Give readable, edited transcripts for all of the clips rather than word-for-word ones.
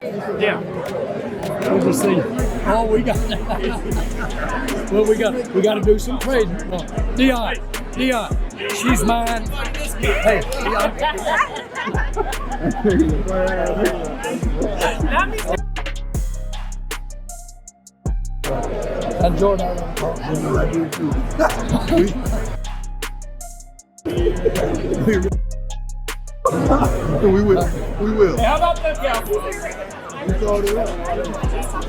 Yeah. We'll just see. Oh, we got. Well, we got to do some trading. Dion, she's mine. Hey, Dion. And Jordan, I do too. We will. Hey, how about that guy?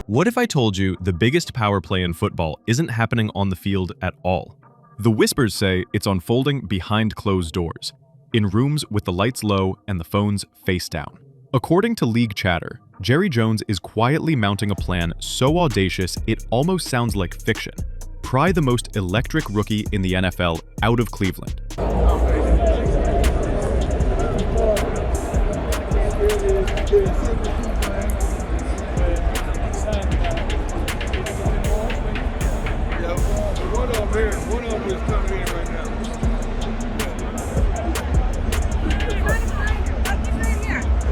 What if I told you the biggest power play in football isn't happening on the field at all? The whispers say it's unfolding behind closed doors, in rooms with the lights low and the phones face down. According to league chatter, Jerry Jones is quietly mounting a plan so audacious it almost sounds like fiction. Pry the most electric rookie in the NFL out of Cleveland. One of them is coming in right now.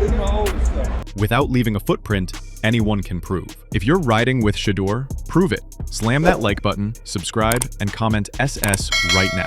It's my oldest stuff. Without leaving a footprint, anyone can prove. If you're riding with Shedeur, prove it. Slam that like button, subscribe, and comment SS right now.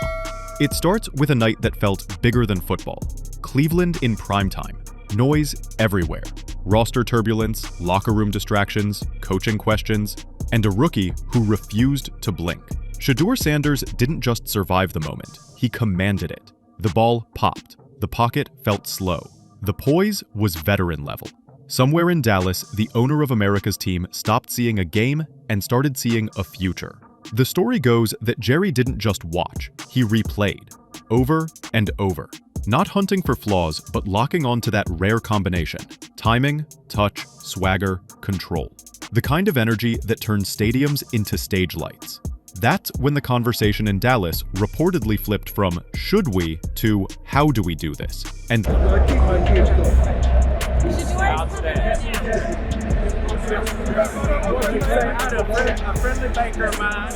It starts with a night that felt bigger than football. Cleveland in primetime. Noise everywhere. Roster turbulence, locker room distractions, coaching questions, and a rookie who refused to blink. Shedeur Sanders didn't just survive the moment, he commanded it. The ball popped. The pocket felt slow. The poise was veteran level. Somewhere in Dallas, the owner of America's team stopped seeing a game and started seeing a future. The story goes that Jerry didn't just watch, he replayed. Over and over. Not hunting for flaws, but locking on to that rare combination. Timing, touch, swagger, control. The kind of energy that turns stadiums into stage lights. That's when the conversation in Dallas reportedly flipped from "should we" to "how do we do this?" And I keep my kids going. A friendly baker of mine.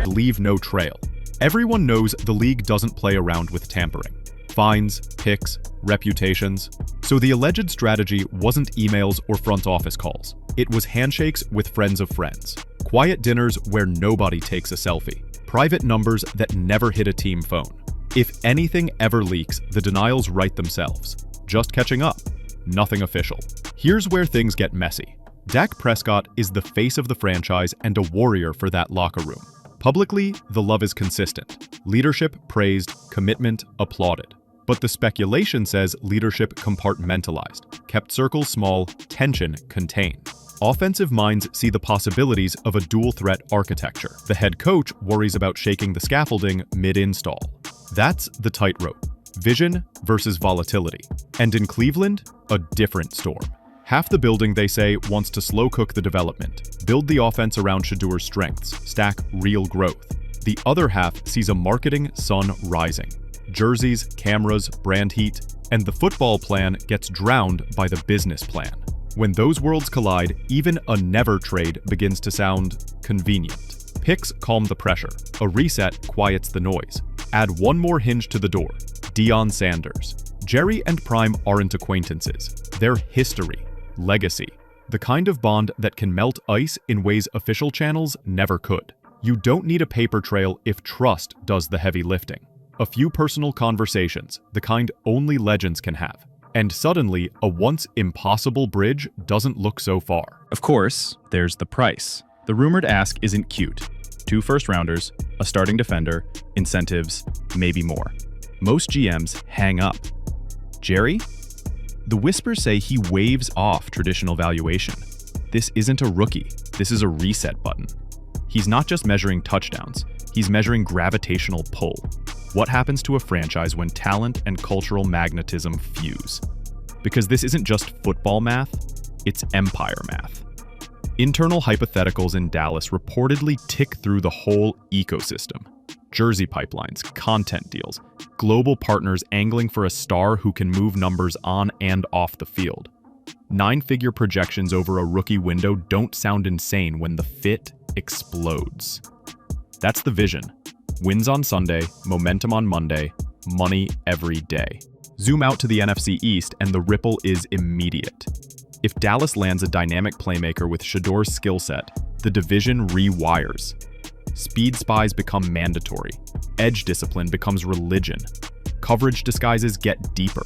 leave no trail. Everyone knows the league doesn't play around with tampering. Fines, picks, reputations. So the alleged strategy wasn't emails or front office calls. It was handshakes with friends of friends. Quiet dinners where nobody takes a selfie. Private numbers that never hit a team phone. If anything ever leaks, the denials write themselves. Just catching up. Nothing official. Here's where things get messy. Dak Prescott is the face of the franchise and a warrior for that locker room. Publicly, the love is consistent. Leadership praised, commitment applauded. But the speculation says leadership compartmentalized, kept circles small, tension contained. Offensive minds see the possibilities of a dual-threat architecture. The head coach worries about shaking the scaffolding mid-install. That's the tightrope. Vision versus volatility. And in Cleveland, a different storm. Half the building, they say, wants to slow-cook the development, build the offense around Shedeur's strengths, stack real growth. The other half sees a marketing sun rising. Jerseys, cameras, brand heat, and the football plan gets drowned by the business plan. When those worlds collide, even a never trade begins to sound convenient. Picks calm the pressure. A reset quiets the noise. Add one more hinge to the door. Shedeur Sanders. Jerry and Prime aren't acquaintances. They're history, legacy, the kind of bond that can melt ice in ways official channels never could. You don't need a paper trail if trust does the heavy lifting. A few personal conversations, the kind only legends can have. And suddenly, a once impossible bridge doesn't look so far. Of course, there's the price. The rumored ask isn't cute. 2 first-rounders, a starting defender, incentives, maybe more. Most GMs hang up. Jerry? The whispers say he waves off traditional valuation. This isn't a rookie. This is a reset button. He's not just measuring touchdowns. He's measuring gravitational pull. What happens to a franchise when talent and cultural magnetism fuse? Because this isn't just football math, it's empire math. Internal hypotheticals in Dallas reportedly tick through the whole ecosystem. Jersey pipelines, content deals, global partners angling for a star who can move numbers on and off the field. 9-figure projections over a rookie window don't sound insane when the fit explodes. That's the vision. Wins on Sunday, momentum on Monday, money every day. Zoom out to the NFC East and the ripple is immediate. If Dallas lands a dynamic playmaker with Shedeur's skill set, the division rewires. Speed spies become mandatory. Edge discipline becomes religion. Coverage disguises get deeper.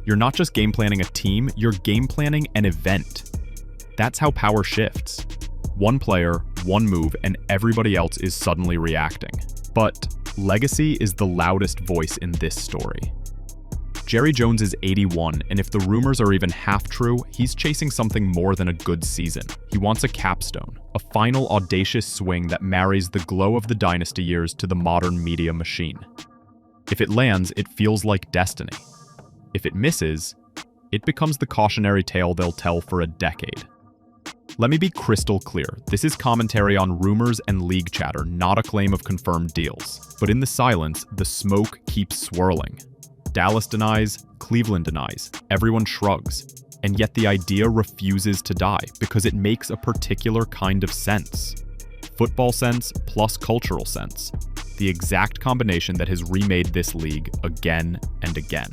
You're not just game planning a team, you're game planning an event. That's how power shifts. One player, one move, and everybody else is suddenly reacting. But legacy is the loudest voice in this story. Jerry Jones is 81, and if the rumors are even half true, he's chasing something more than a good season. He wants a capstone, a final audacious swing that marries the glow of the dynasty years to the modern media machine. If it lands, it feels like destiny. If it misses, it becomes the cautionary tale they'll tell for a decade. Let me be crystal clear, this is commentary on rumors and league chatter, not a claim of confirmed deals. But in the silence, the smoke keeps swirling. Dallas denies, Cleveland denies, everyone shrugs, and yet the idea refuses to die because it makes a particular kind of sense. Football sense plus cultural sense, the exact combination that has remade this league again and again.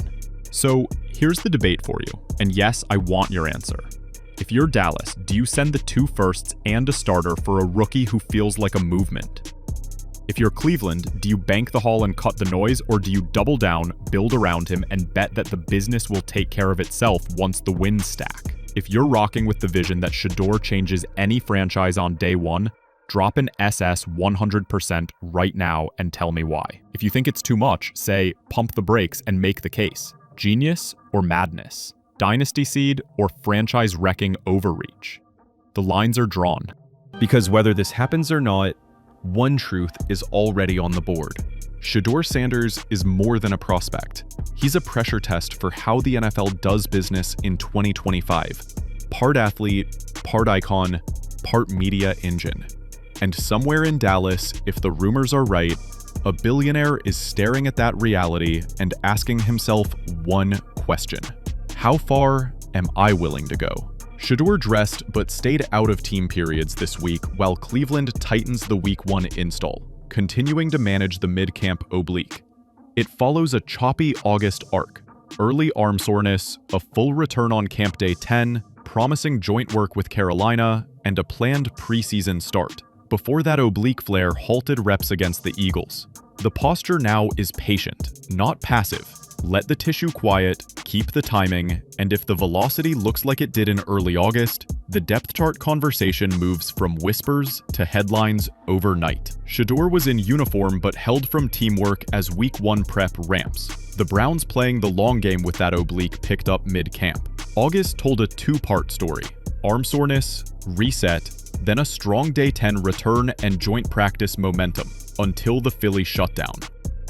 So here's the debate for you, and yes, I want your answer. If you're Dallas, do you send the 2 firsts and a starter for a rookie who feels like a movement? If you're Cleveland, do you bank the haul and cut the noise, or do you double down, build around him, and bet that the business will take care of itself once the wins stack? If you're rocking with the vision that Shedeur changes any franchise on day one, drop an SS 100% right now and tell me why. If you think it's too much, say, pump the brakes and make the case. Genius or madness? Dynasty seed or franchise-wrecking overreach? The lines are drawn. Because whether this happens or not, one truth is already on the board. Shedeur Sanders is more than a prospect. He's a pressure test for how the NFL does business in 2025. Part athlete, part icon, part media engine. And somewhere in Dallas, if the rumors are right, a billionaire is staring at that reality and asking himself one question. How far am I willing to go? Shedeur dressed but stayed out of team periods this week while Cleveland tightens the Week 1 install, continuing to manage the mid-camp oblique. It follows a choppy August arc, early arm soreness, a full return on camp day 10, promising joint work with Carolina, and a planned preseason start. Before that oblique flare halted reps against the Eagles. The posture now is patient, not passive. Let the tissue quiet, keep the timing, and if the velocity looks like it did in early August, the depth chart conversation moves from whispers to headlines overnight. Shedeur was in uniform but held from teamwork as Week 1 prep ramps. The Browns playing the long game with that oblique picked up mid-camp. August told a 2-part story: arm soreness, reset, then a strong day 10 return and joint practice momentum, until the Philly shutdown.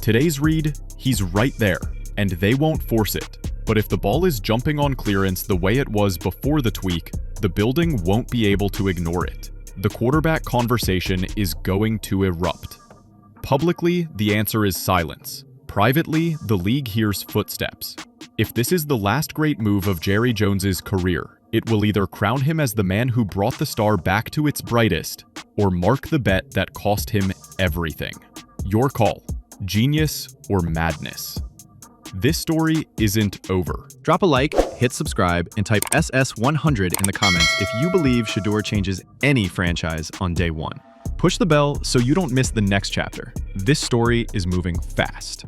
Today's read, he's right there, and they won't force it. But if the ball is jumping on clearance the way it was before the tweak, the building won't be able to ignore it. The quarterback conversation is going to erupt. Publicly, the answer is silence. Privately, the league hears footsteps. If this is the last great move of Jerry Jones's career, it will either crown him as the man who brought the star back to its brightest, or mark the bet that cost him everything. Your call. Genius or madness? This story isn't over. Drop a like, hit subscribe, and type SS100 in the comments if you believe Shedeur changes any franchise on day 1. Push the bell so you don't miss the next chapter. This story is moving fast.